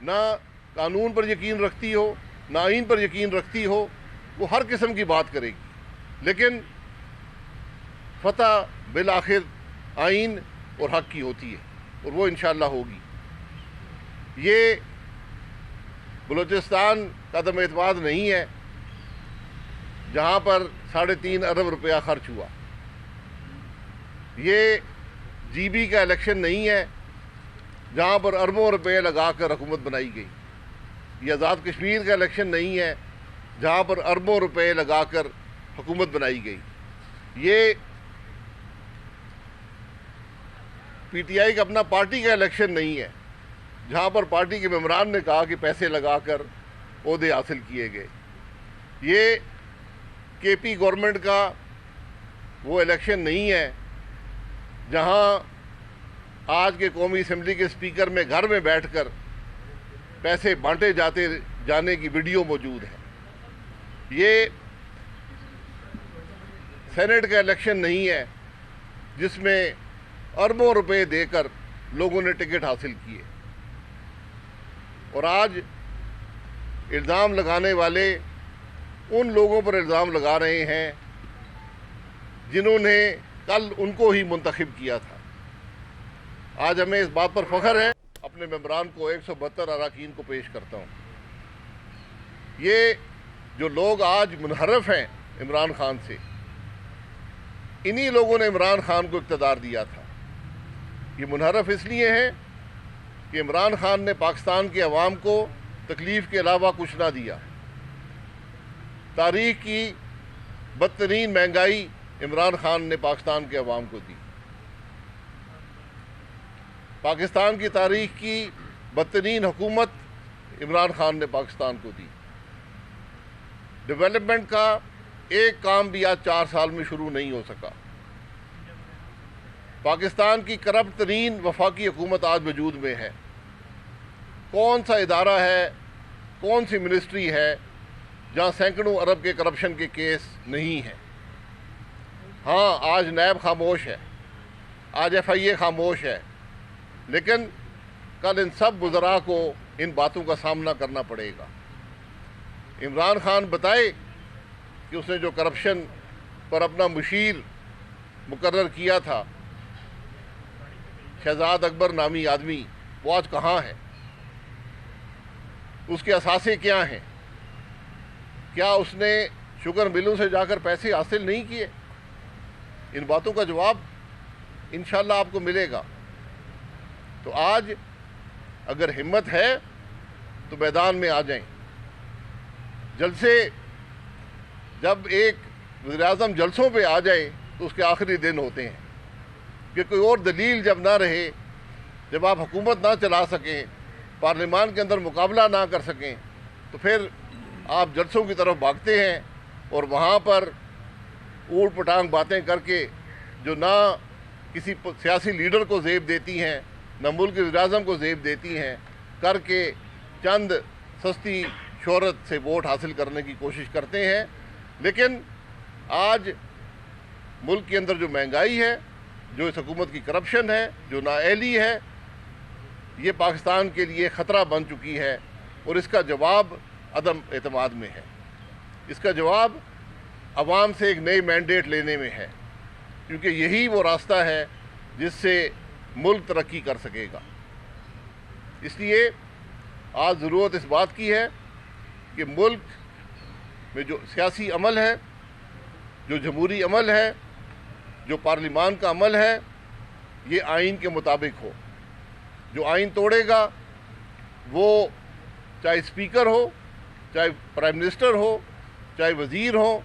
نہ قانون پر یقین رکھتی ہو، نہ آئین پر یقین رکھتی ہو، وہ ہر قسم کی بات کرے گی، لیکن فتح بالآخر آئین اور حق کی ہوتی ہے، اور وہ انشاءاللہ ہوگی۔ یہ بلوچستان کا عدم اعتماد نہیں ہے جہاں پر 3.5 ارب روپیہ خرچ ہوا، یہ جی بی کا الیکشن نہیں ہے جہاں پر اربوں روپے لگا کر حکومت بنائی گئی، یہ آزاد کشمیر کا الیکشن نہیں ہے جہاں پر اربوں روپے لگا کر حکومت بنائی گئی، یہ پی ٹی آئی کا اپنا پارٹی کا الیکشن نہیں ہے جہاں پر پارٹی کے ممبران نے کہا کہ پیسے لگا کر عہدے حاصل کیے گئے، یہ کے پی گورنمنٹ کا وہ الیکشن نہیں ہے جہاں آج کے قومی اسمبلی کے اسپیکر میں گھر میں بیٹھ کر پیسے بانٹے جانے کی ویڈیو موجود ہے، یہ سینٹ کا الیکشن نہیں ہے جس میں اربوں روپے دے کر لوگوں نے ٹکٹ حاصل کیے، اور آج الزام لگانے والے ان لوگوں پر الزام لگا رہے ہیں جنہوں نے کل ان کو ہی منتخب کیا تھا۔ آج ہمیں اس بات پر فخر ہے، اپنے ممبران کو 172 اراکین کو پیش کرتا ہوں۔ یہ جو لوگ آج منحرف ہیں عمران خان سے، انہی لوگوں نے عمران خان کو اقتدار دیا تھا۔ یہ منحرف اس لیے ہیں کہ عمران خان نے پاکستان کے عوام کو تکلیف کے علاوہ کچھ نہ دیا۔ تاریخ کی بدترین مہنگائی عمران خان نے پاکستان کے عوام کو دی، پاکستان کی تاریخ کی بدترین حکومت عمران خان نے پاکستان کو دی، ڈیولپمنٹ کا ایک کام بھی آج 4 سال میں شروع نہیں ہو سکا، پاکستان کی کرپٹ ترین وفاقی حکومت آج وجود میں ہے، کون سا ادارہ ہے، کون سی منسٹری ہے جہاں سینکڑوں ارب کے کرپشن کے کیس نہیں ہیں؟ ہاں، آج نیب خاموش ہے، آج ایف آئی اے خاموش ہے، لیکن کل ان سب وزراء کو ان باتوں کا سامنا کرنا پڑے گا۔ عمران خان بتائے کہ اس نے جو کرپشن پر اپنا مشیر مقرر کیا تھا، شہزاد اکبر نامی آدمی، وہ آج کہاں ہے؟ اس کے اثاثے کیا ہیں؟ کیا اس نے شوگر ملوں سے جا کر پیسے حاصل نہیں کیے؟ ان باتوں کا جواب انشاءاللہ آپ کو ملے گا۔ تو آج اگر ہمت ہے تو میدان میں آ جائیں۔ جلسے، جب ایک وزیراعظم جلسوں پہ آ جائے تو اس کے آخری دن ہوتے ہیں، کہ کوئی اور دلیل جب نہ رہے، جب آپ حکومت نہ چلا سکیں، پارلیمان کے اندر مقابلہ نہ کر سکیں، تو پھر آپ جلسوں کی طرف بھاگتے ہیں اور وہاں پر اوٹ پٹانگ باتیں کر کے جو نہ کسی سیاسی لیڈر کو زیب دیتی ہیں، نہ ملک کے وزیراعظم کو زیب دیتی ہیں، کر کے چند سستی شہرت سے ووٹ حاصل کرنے کی کوشش کرتے ہیں۔ لیکن آج ملک کے اندر جو مہنگائی ہے، جو اس حکومت کی کرپشن ہے، جو نااہلی ہے، یہ پاکستان کے لیے خطرہ بن چکی ہے، اور اس کا جواب عدم اعتماد میں ہے، اس کا جواب عوام سے ایک نئی مینڈیٹ لینے میں ہے، کیونکہ یہی وہ راستہ ہے جس سے ملک ترقی کر سکے گا۔ اس لیے آج ضرورت اس بات کی ہے کہ ملک میں جو سیاسی عمل ہے، جو جمہوری عمل ہے، جو پارلیمان کا عمل ہے، یہ آئین کے مطابق ہو۔ جو آئین توڑے گا، وہ چاہے اسپیکر ہو، چاہے پرائم منسٹر ہو، چاہے وزیر ہو،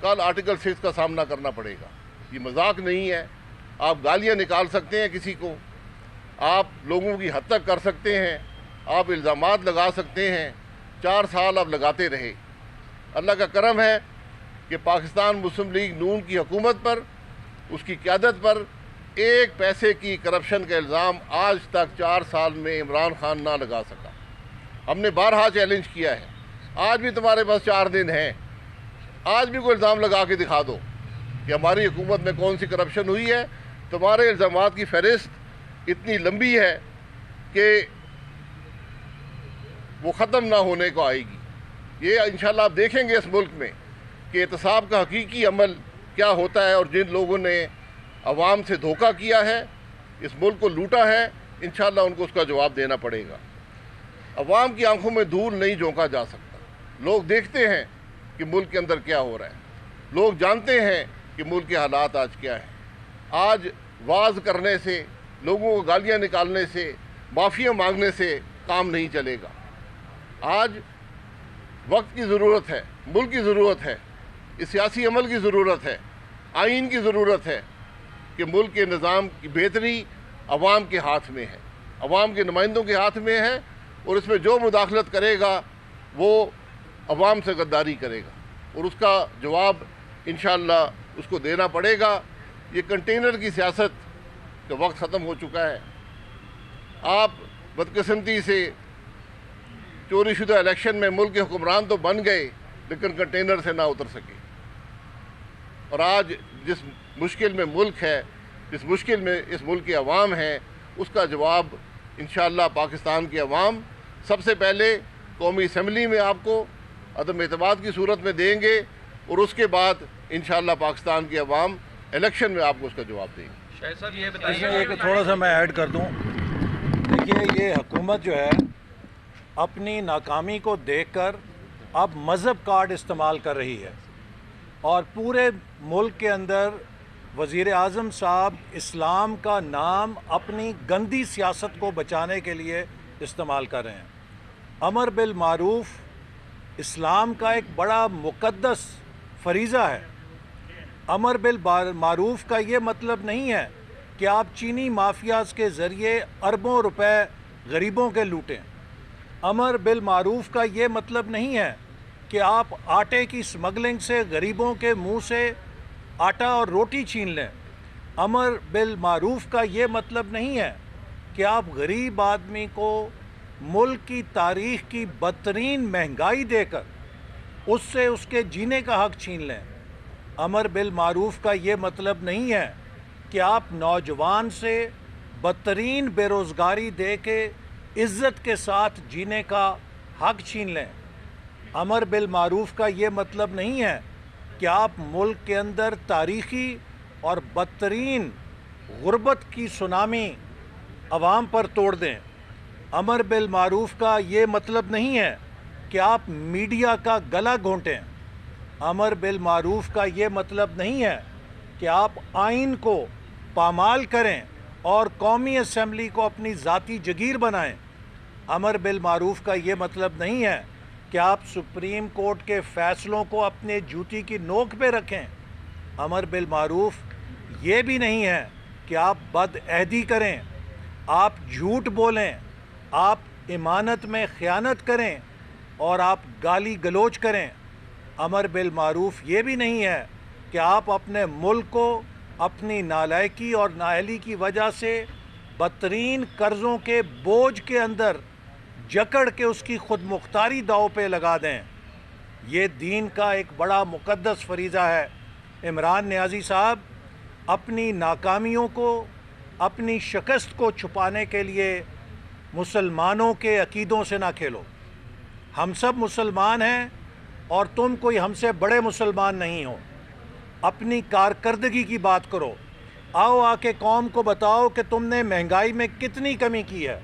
کل آرٹیکل 6 کا سامنا کرنا پڑے گا۔ یہ مذاق نہیں ہے۔ آپ گالیاں نکال سکتے ہیں کسی کو، آپ لوگوں کی حد تک کر سکتے ہیں، آپ الزامات لگا سکتے ہیں، 4 سال آپ لگاتے رہے۔ اللہ کا کرم ہے کہ پاکستان مسلم لیگ نون کی حکومت پر، اس کی قیادت پر ایک پیسے کی کرپشن کا الزام آج تک 4 سال میں عمران خان نہ لگا سکا۔ ہم نے بارہا چیلنج کیا ہے، آج بھی تمہارے پاس 4 دن ہیں، آج بھی کوئی الزام لگا کے دکھا دو کہ ہماری حکومت میں کون سی کرپشن ہوئی ہے۔ تمہارے الزامات کی فہرست اتنی لمبی ہے کہ وہ ختم نہ ہونے کو آئے گی۔ یہ انشاءاللہ آپ دیکھیں گے اس ملک میں کہ احتساب کا حقیقی عمل کیا ہوتا ہے، اور جن لوگوں نے عوام سے دھوکہ کیا ہے، اس ملک کو لوٹا ہے، انشاءاللہ ان کو اس کا جواب دینا پڑے گا۔ عوام کی آنکھوں میں دھول نہیں جھونکا جا سکتا۔ لوگ دیکھتے ہیں کہ ملک کے اندر کیا ہو رہا ہے، لوگ جانتے ہیں کہ ملک کے حالات آج کیا ہیں۔ آج واز کرنے سے، لوگوں کو گالیاں نکالنے سے، معافیاں مانگنے سے کام نہیں چلے گا۔ آج وقت کی ضرورت ہے، ملک کی ضرورت ہے، اس سیاسی عمل کی ضرورت ہے، آئین کی ضرورت ہے کہ ملک کے نظام کی بہتری عوام کے ہاتھ میں ہے، عوام کے نمائندوں کے ہاتھ میں ہے، اور اس میں جو مداخلت کرے گا وہ عوام سے غداری کرے گا، اور اس کا جواب انشاءاللہ اس کو دینا پڑے گا۔ یہ کنٹینر کی سیاست کا وقت ختم ہو چکا ہے۔ آپ بدقسمتی سے چوری شدہ الیکشن میں ملک کے حکمران تو بن گئے، لیکن کنٹینر سے نہ اتر سکے، اور آج جس مشکل میں ملک ہے، جس مشکل میں اس ملک کے عوام ہیں، اس کا جواب انشاءاللہ پاکستان کے عوام سب سے پہلے قومی اسمبلی میں آپ کو عدم اعتماد کی صورت میں دیں گے، اور اس کے بعد انشاءاللہ پاکستان کے عوام الیکشن میں آپ کو اس کا جواب دیں گے۔ شاہد صاحب یہ بتائیے، ایک تھوڑا سا میں ایڈ کر دوں۔ دیکھیے، یہ حکومت جو ہے اپنی ناکامی کو دیکھ کر اب مذہب کارڈ استعمال کر رہی ہے، اور پورے ملک کے اندر وزیر اعظم صاحب اسلام کا نام اپنی گندی سیاست کو بچانے کے لیے استعمال کر رہے ہیں۔ امر بالمعروف اسلام کا ایک بڑا مقدس فریضہ ہے۔ امر بالمعروف کا یہ مطلب نہیں ہے کہ آپ چینی مافیاز کے ذریعے اربوں روپے غریبوں کے لوٹیں۔ امر بالمعروف کا یہ مطلب نہیں ہے کہ آپ آٹے کی سمگلنگ سے غریبوں کے منہ سے آٹا اور روٹی چھین لیں۔ امر بالمعروف کا یہ مطلب نہیں ہے کہ آپ غریب آدمی کو ملک کی تاریخ کی بدترین مہنگائی دے کر اس سے اس کے جینے کا حق چھین لیں۔ امر بالمعروف کا یہ مطلب نہیں ہے کہ آپ نوجوان سے بدترین بے روزگاری دے کے عزت کے ساتھ جینے کا حق چھین لیں۔ امر بالمعروف کا یہ مطلب نہیں ہے کہ آپ ملک کے اندر تاریخی اور بدترین غربت کی سونامی عوام پر توڑ دیں۔ امر بالمعروف کا یہ مطلب نہیں ہے کہ آپ میڈیا کا گلا گھونٹیں۔ امر بالمعروف کا یہ مطلب نہیں ہے کہ آپ آئین کو پامال کریں اور قومی اسمبلی کو اپنی ذاتی جگیر بنائیں۔ امر بالمعروف کا یہ مطلب نہیں ہے کہ آپ سپریم کورٹ کے فیصلوں کو اپنے جوتی کی نوک پہ رکھیں۔ امر بالمعروف یہ بھی نہیں ہے کہ آپ بدعہدی کریں، آپ جھوٹ بولیں، آپ امانت میں خیانت کریں اور آپ گالی گلوچ کریں۔ امر بالمعروف یہ بھی نہیں ہے کہ آپ اپنے ملک کو اپنی نالائکی اور نااہلی کی وجہ سے بدترین قرضوں کے بوجھ کے اندر جکڑ کے اس کی خود مختاری داؤ پہ لگا دیں۔ یہ دین کا ایک بڑا مقدس فریضہ ہے۔ عمران نیازی صاحب، اپنی ناکامیوں کو، اپنی شکست کو چھپانے کے لیے مسلمانوں کے عقیدوں سے نہ کھیلو۔ ہم سب مسلمان ہیں اور تم کوئی ہم سے بڑے مسلمان نہیں ہو۔ اپنی کارکردگی کی بات کرو۔ آؤ آ کے قوم کو بتاؤ کہ تم نے مہنگائی میں کتنی کمی کی ہے،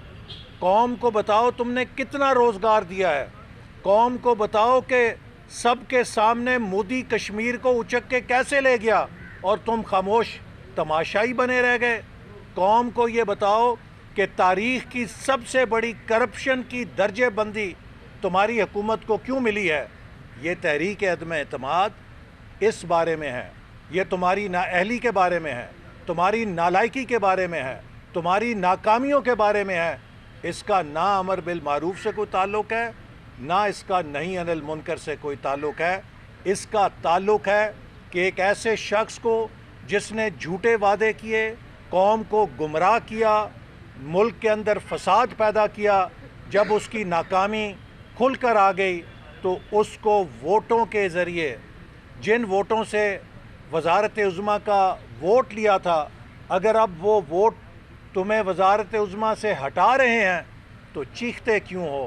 قوم کو بتاؤ تم نے کتنا روزگار دیا ہے، قوم کو بتاؤ کہ سب کے سامنے مودی کشمیر کو اچک کے کیسے لے گیا اور تم خاموش تماشائی بنے رہ گئے۔ قوم کو یہ بتاؤ کہ تاریخ کی سب سے بڑی کرپشن کی درجہ بندی تمہاری حکومت کو کیوں ملی ہے۔ یہ تحریک عدم اعتماد اس بارے میں ہے، یہ تمہاری نااہلی کے بارے میں ہے، تمہاری نالائکی کے بارے میں ہے، تمہاری ناکامیوں کے بارے میں ہے۔ اس کا نہ امر بالمعروف سے کوئی تعلق ہے، نہ اس کا نہی عن المنکر سے کوئی تعلق ہے۔ اس کا تعلق ہے کہ ایک ایسے شخص کو جس نے جھوٹے وعدے کیے، قوم کو گمراہ کیا، ملک کے اندر فساد پیدا کیا، جب اس کی ناکامی کھل کر آ گئی تو اس کو ووٹوں کے ذریعے، جن ووٹوں سے وزارت عظمیٰ کا ووٹ لیا تھا، اگر اب وہ ووٹ تمہیں وزارت عظمیٰ سے ہٹا رہے ہیں تو چیختے کیوں ہو؟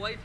OIC